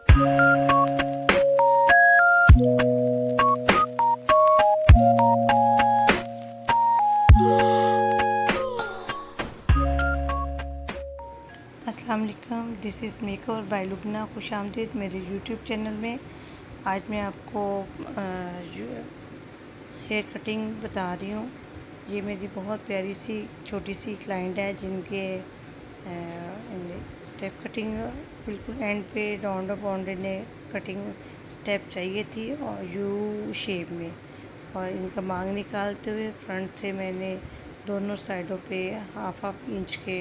अस्सलाम वालेकुम, this is makeover by Lubna. खुश आमदीद मेरे यूट्यूब चैनल में। आज मैं आपको हेयर कटिंग बता रही हूँ। ये मेरी बहुत प्यारी सी छोटी सी क्लाइंट है जिनके स्टेप कटिंग बिल्कुल एंड पे राउंड अबाउंड इन्हें कटिंग स्टेप चाहिए थी और यू शेप में। और इनका मांग निकालते हुए फ्रंट से मैंने दोनों साइडों पे हाफ इंच के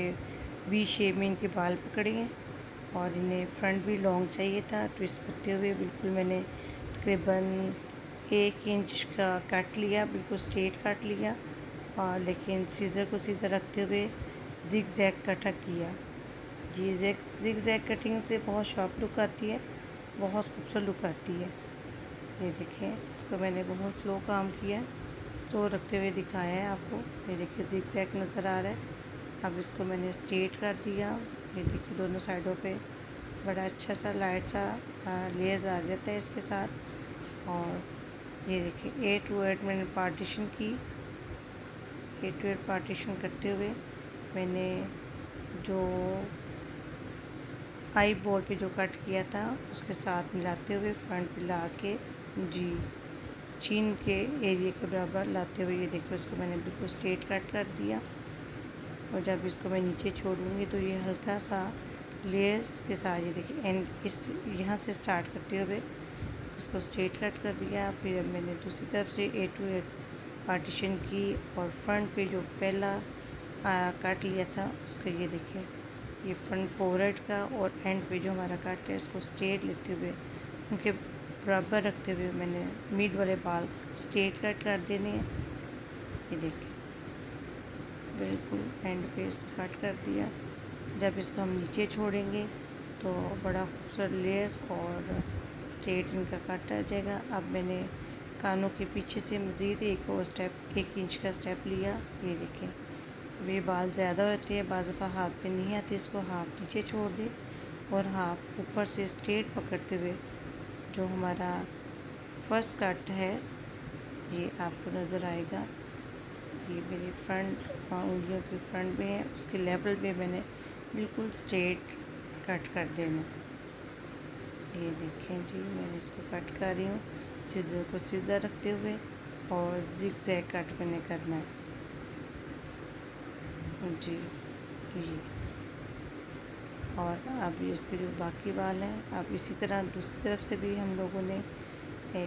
वी शेप में इनके बाल पकड़े हैं और इन्हें फ्रंट भी लॉन्ग चाहिए था। ट्विस्ट करते हुए बिल्कुल मैंने तकरीबन 1 इंच का काट लिया, बिल्कुल स्ट्रेट काट लिया, और लेकिन सीज़र को सीधा रखते हुए जिग जैग कटा किया। जी जिग जैग कटिंग से बहुत शार्प लुक आती है, बहुत खूबसूरत लुक आती है। ये देखें, इसको मैंने बहुत स्लो काम किया, स्लो रखते हुए दिखाया है आपको। ये देखिए जिग जैग नज़र आ रहा है। अब इसको मैंने स्ट्रेट कर दिया। ये देखिए दोनों साइडों पे बड़ा अच्छा सा लाइट सा लेयर्स आ जाता है इसके साथ। और ये देखिए 8 टू 8 मैंने पार्टीशन की। 8 टू 8 पार्टीशन करते हुए मैंने जो आई बोल पे जो कट किया था उसके साथ मिलाते हुए फ्रंट पे ला के जी चीन के एरिया के बराबर लाते हुए ये देखिए उसको मैंने बिल्कुल स्ट्रेट कट कर दिया। और जब इसको मैं नीचे छोड़ूंगी तो ये हल्का सा लेयर्स के साथ ये देखिए एंड इस यहाँ से स्टार्ट करते हुए उसको स्ट्रेट कट कर दिया। फिर अब मैंने दूसरी तरफ से 8 टू 8 पार्टीशन की और फ्रंट पे जो पहला कट लिया था उसका ये देखिए ये फ्रंट फोरहेड का और एंड पे जो हमारा कट है उसको स्ट्रेट लेते हुए उनके बराबर रखते हुए मैंने मिड वाले बाल स्ट्रेट कट कर देने हैं। ये देखिए बिल्कुल एंड पे इसको कट कर दिया। जब इसको हम नीचे छोड़ेंगे तो बड़ा खूबसूरत लेयर्स और स्ट्रेट इनका कट आ जाएगा। अब मैंने कानों के पीछे से मज़ीद एक और स्टेप 1 इंच का स्टेप लिया। ये देखें, वे बाल ज़्यादा होते हैं, बाज़ दफ़ा हाथ पे नहीं आते, इसको हाफ नीचे छोड़ दें और हाफ ऊपर से स्ट्रेट पकड़ते हुए जो हमारा फर्स्ट कट है ये आपको नज़र आएगा। ये मेरी फ्रंट उंगलियों के फ्रंट में है, उसके लेवल पे मैंने बिल्कुल स्ट्रेट कट कर देना। ये देखें जी, मैंने इसको कट कर रही हूँ सीज़र को सीधा रखते हुए और जिग जैग कट मैंने करना है जी। ये और अब इसके जो बाकी बाल हैं अब इसी तरह दूसरी तरफ से भी हम लोगों ने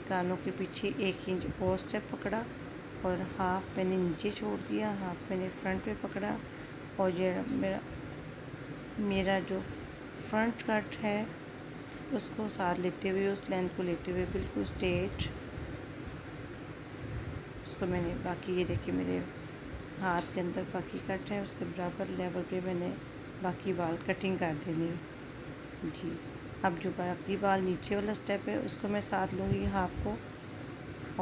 कानों के पीछे 1 इंच और स्टेप पकड़ा और हाफ मैंने नीचे छोड़ दिया, हाफ मैंने फ्रंट पे पकड़ा। और ये मेरा जो फ्रंट कट है उसको साथ लेते हुए उस लेंथ को लेते हुए बिल्कुल स्ट्रेट उसको मैंने बाकी ये देखिए मेरे हाथ के अंदर बाकी कट है उसके बराबर लेवल पे मैंने बाकी बाल कटिंग कर देनी है जी। अब जो बाकी बाल नीचे वाला स्टेप है उसको मैं साथ लूँगी हाफ को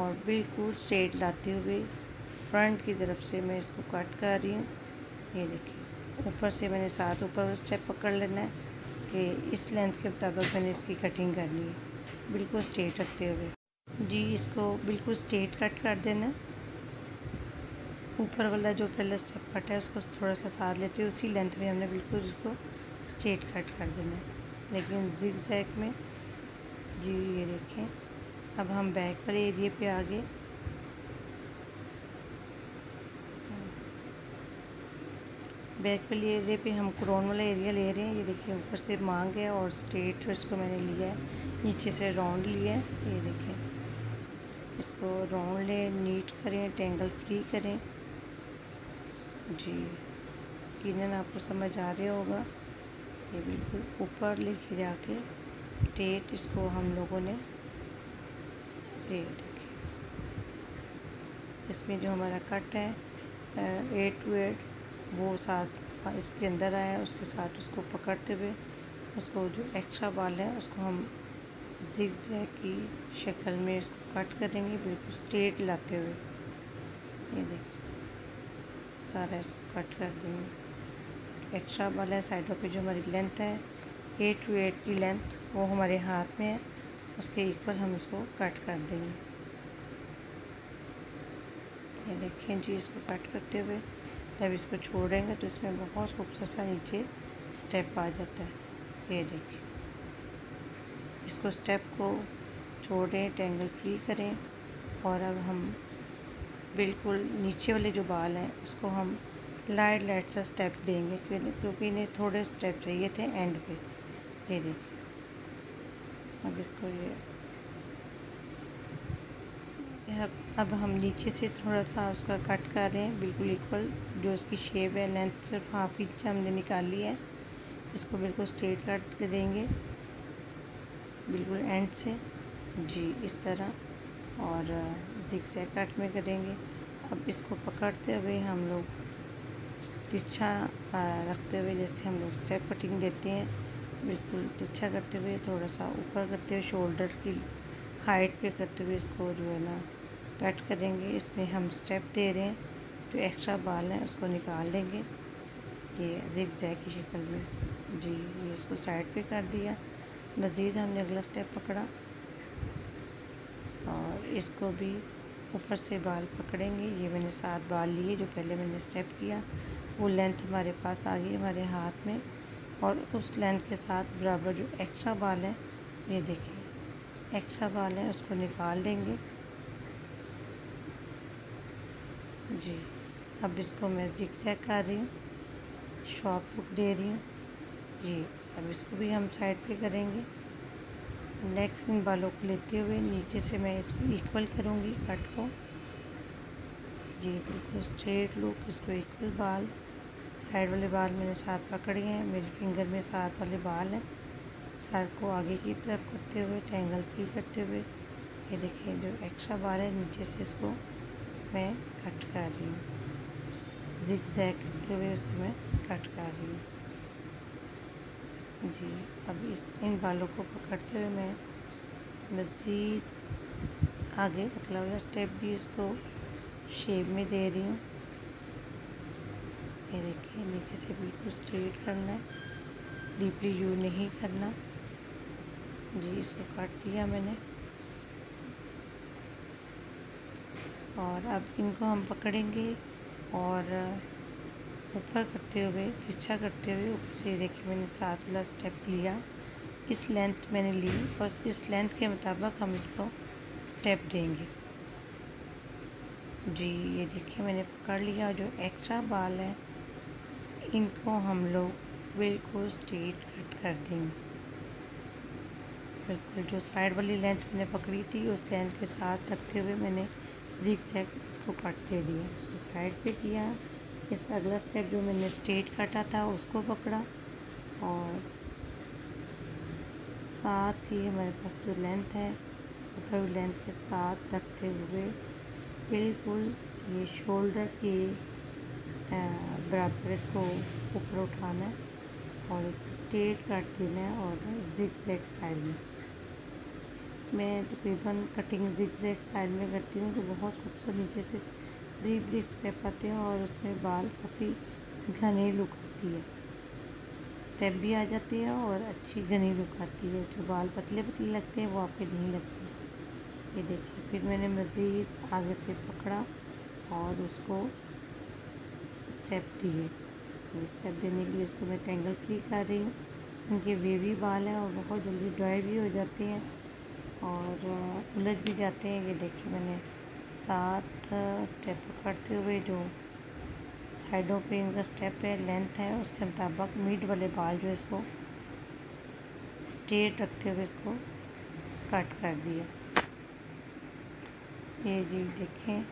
और बिल्कुल स्ट्रेट लाते हुए फ्रंट की तरफ से मैं इसको कट कर रही हूँ। ये देखिए ऊपर से मैंने साथ ऊपर स्टेप पकड़ लेना है कि इस लेंथ के मुताबिक मैंने इसकी कटिंग करनी है बिल्कुल स्ट्रेट रखते हुए जी। इसको बिल्कुल स्ट्रेट कट कर देना। ऊपर वाला जो पहला स्टेप कट है उसको थोड़ा सा साथ लेते हुए उसी लेंथ में हमने बिल्कुल उसको स्ट्रेट कट कर देना है लेकिन जिग जैग में जी। ये देखें, अब हम बैक वाले एरिया पे आ गए। बैक वाले एरिया पे हम क्रोन वाला एरिया ले रहे हैं। ये देखिए ऊपर से मांग है और स्ट्रेट इसको मैंने लिया है, नीचे से राउंड लिया है। ये देखें, इसको राउंड लें, नीट करें, टेंगल फ्री करें जी। यकीनन आपको समझ आ रहा होगा। ये बिल्कुल ऊपर लेके जाके स्ट्रेट इसको हम लोगों ने ये देखिए इसमें जो हमारा कट है 8 टू 8 वो साथ इसके अंदर आया, उसके साथ उसको पकड़ते हुए उसको जो एक्स्ट्रा बाल है उसको हम जिग जैग की शक्ल में इसको कट करेंगे बिल्कुल स्ट्रेट लाते हुए। ये देखिए सारा इसको कट कर देंगे। एक्स्ट्रा बाल है साइडों पे जो हमारी लेंथ है 8 टू 8 की लेंथ वो हमारे हाथ में है, उसके इक्वल हम इसको कट कर देंगे। ये देखें जी, इसको कट करते हुए जब इसको छोड़ेंगे तो इसमें बहुत खूबसूरत सा नीचे स्टेप आ जाता है। ये देखिए, इसको स्टेप को छोड़ें, टेंगल फ्री करें और अब हम बिल्कुल नीचे वाले जो बाल हैं उसको हम लाइट सा स्टेप देंगे, क्योंकि इन्हें थोड़े स्टेप चाहिए थे एंड पे। ये देखिए, अब इसको अब हम नीचे से थोड़ा सा उसका कट कर रहे हैं, बिल्कुल इक्वल जो इसकी शेप है। लेंथ सिर्फ हाफ इंच हमने निकाली है, इसको बिल्कुल स्ट्रेट कट देंगे बिल्कुल एंड से जी, इस तरह, और ज़िगज़ैग कट में करेंगे। अब इसको पकड़ते हुए हम लोग तिरछा रखते हुए, जैसे हम लोग स्टेप कटिंग देते हैं, बिल्कुल तिरछा करते हुए, थोड़ा सा ऊपर करते हुए, शोल्डर की हाइट पे करते हुए इसको जो है ना कट करेंगे। इसमें हम स्टेप दे रहे हैं, जो एक्स्ट्रा बाल हैं उसको निकाल देंगे ये ज़िगज़ैग की शक्ल में जी। ये इसको साइड पे कर दिया। मज़ीद हमने अगला स्टेप पकड़ा और इसको भी ऊपर से बाल पकड़ेंगे। ये मैंने 7 बाल लिए जो पहले मैंने स्टेप किया, वो लेंथ हमारे पास आ गई हमारे हाथ में, और उस लेंथ के साथ बराबर जो एक्स्ट्रा बाल हैं, ये देखिए एक्स्ट्रा बाल हैं, उसको निकाल देंगे जी। अब इसको मैं ज़िगज़ैग कर रही हूँ, शॉर्प हुक दे रही हूँ जी। अब इसको भी हम साइड पे करेंगे। नेक्स्ट इन बालों को लेते हुए नीचे से मैं इसको इक्वल करूँगी कट को जी, बिल्कुल स्ट्रेट लुक, इसको इक्वल बाल। साइड वाले बाल मैंने 7 पकड़े हैं, मेरे फिंगर में 7 वाले बाल हैं। सर को आगे की तरफ करते हुए, टेंगल फ्री करते हुए, ये देखिए जो एक्स्ट्रा बाल है नीचे से इसको मैं कट कर रही हूँ, ज़िगज़ैग करते हुए उसको मैं कट कर रही हूँ जी। अब इन बालों को पकड़ते हुए मैं मज़ीद आगे अगला वाला स्टेप भी इसको शेप में दे रही हूँ। ये देखिए, नीचे से बिल्कुल स्ट्रेट करना है, डीपली यू नहीं करना जी। इसको काट दिया मैंने, और अब इनको हम पकड़ेंगे और ऊपर करते हुए, तिरछा करते हुए ऊपर से देखिए मैंने 7 वाला स्टेप लिया, इस लेंथ मैंने ली और इस लेंथ के मुताबिक हम इसको स्टेप देंगे जी। ये देखिए मैंने पकड़ लिया। जो एक्स्ट्रा बाल है इनको हम लोग बिल्कुल स्ट्रेट कट कर देंगे, बिल्कुल जो साइड वाली लेंथ मैंने पकड़ी थी उस लेंथ के साथ रखते हुए मैंने ज़िगज़ैग इसको कट दे दिया, इसको साइड पे किया। इस अगला स्टेप जो मैंने स्ट्रेट काटा था उसको पकड़ा, और साथ ही हमारे पास जो लेंथ है ऊपर लेंथ के साथ रखते हुए बिल्कुल ये शोल्डर के बराबर इसको ऊपर उठाना है और इसको स्ट्रेट काट देना है, और ज़िगज़ैग स्टाइल में। मैं तकरीबन कटिंग ज़िगज़ैग स्टाइल में करती हूँ, तो बहुत खूबसूरत नीचे से बारीक स्टेप आते हैं और उसमें बाल काफ़ी घनी लुक आती है, स्टेप भी आ जाती है और अच्छी घनी लुक आती है। जो बाल पतले पतले लगते हैं वो आपके नहीं लगते। ये देखिए, फिर मैंने मज़ीद आगे से पकड़ा और उसको स्टेप दिए। स्टेप देने के लिए इसको मैं टेंगल फ्री कर रही हूँ। इनके वेवी बाल हैं और बहुत जल्दी ड्राई भी हो जाते हैं और उलझ भी जाते हैं। ये देखिए मैंने 7 स्टेप पकड़ते हुए जो साइडों पे इनका स्टेप है, लेंथ है, उसके मुताबिक मिड वाले बाल जो इसको स्ट्रेट रखते हुए इसको कट कर दिया। ये जी देखें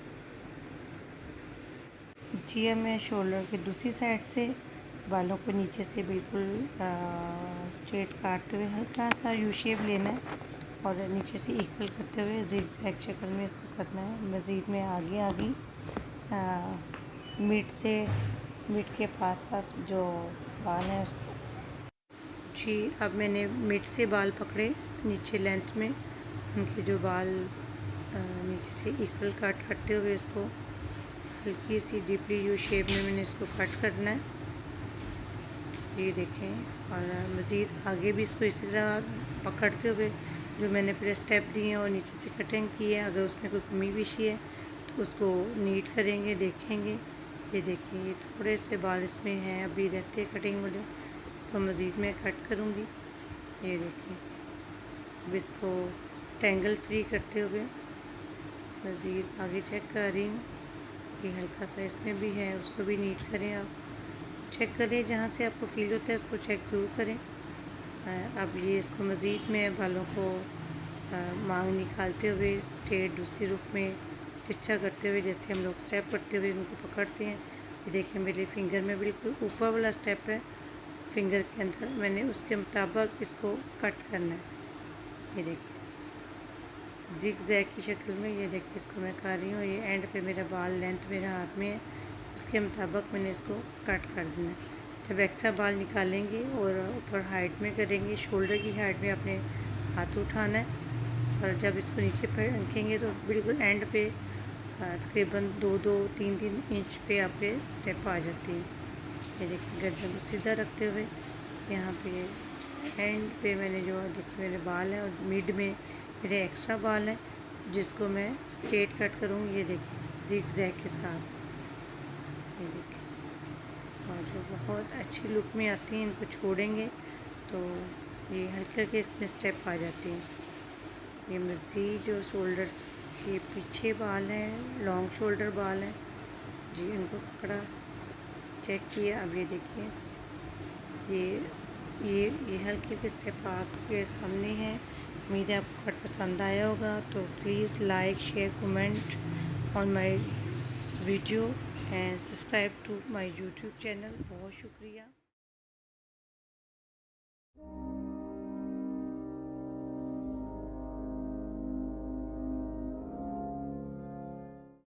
जी। अब मैं शोल्डर के दूसरी साइड से बालों को नीचे से बिल्कुल स्ट्रेट काटते हुए हल्का सा यू शेप लेना है और नीचे से इक्वल करते हुए ज़िगज़ैग शक्ल में इसको करना है। मज़ीद में आगे मिड के पास जो बाल हैं उसको जी। अब मैंने मिड से बाल पकड़े नीचे लेंथ में, उनके जो बाल नीचे से इक्वल कट करते हुए इसको हल्की सी डीपली यू शेप में मैंने इसको कट करना है ये देखें। और मज़ीद आगे भी इसको इसी तरह पकड़ते हुए जो मैंने पहले स्टेप दिए हैं और नीचे से कटिंग की है, अगर उसमें कोई कमी विशी है तो उसको नीट करेंगे, देखेंगे। ये देखिए, ये थोड़े से बाल इसमें हैं, अभी रहते हैं कटिंग वाले, इसको मज़ीद मैं कट करूँगी। ये देखिए, अब इसको टेंगल फ्री करते हुए मज़ीद आगे चेक कर रही हूँ। ये हल्का सा इसमें भी है, उसको भी नीट करें। आप चेक करें, जहाँ से आपको फील होता है उसको चेक ज़रूर करें। अब ये इसको मज़ीद में बालों को मांग निकालते हुए स्ट्रेट दूसरी रुख में तिरछा करते हुए, जैसे हम लोग स्टेप करते हुए उनको पकड़ते हैं। ये देखिए, मेरे फिंगर में बिल्कुल ऊपर वाला स्टेप है फिंगर के अंदर, मैंने उसके मुताबिक इसको कट करना है। ये देखिए, ज़िग ज़ैग की शक्ल में। ये देखिए, इसको मैं कर रही हूँ। ये एंड पे मेरा बाल लेंथ मेरे हाथ में है, उसके मुताबिक मैंने इसको कट कर देना है। जब एक्स्ट्रा बाल निकालेंगे और ऊपर हाइट में करेंगे, शोल्डर की हाइट में अपने हाथ उठाना है, और जब इसको नीचे पर रखेंगे तो बिल्कुल एंड पे तकरीबन 2-3 इंच पे आप पे स्टेप आ जाती है। ये देखिए, गर्दन को सीधा रखते हुए यहाँ पे एंड पे मैंने जो देखिए मेरे बाल हैं, और मिड में मेरे एक्स्ट्रा बाल हैं जिसको मैं स्ट्रेट कट करूँगी। ये देखिए, ज़िग ज़ैग के साथ। ये देखिए, और जो बहुत अच्छी लुक में आती हैं, इनको छोड़ेंगे तो ये हल्के हल्के इसमें स्टेप आ जाते हैं। ये मज़ीद जो शोल्डर्स के पीछे बाल हैं, लॉन्ग शोल्डर बाल हैं जी, इनको पकड़ा, चेक किया। अब ये देखिए, ये हल्के हल्के स्टेप आपके सामने हैं। उम्मीद है आपको कट पसंद आया होगा, तो please like share comment on my video and subscribe to my YouTube channel. बहुत शुक्रिया।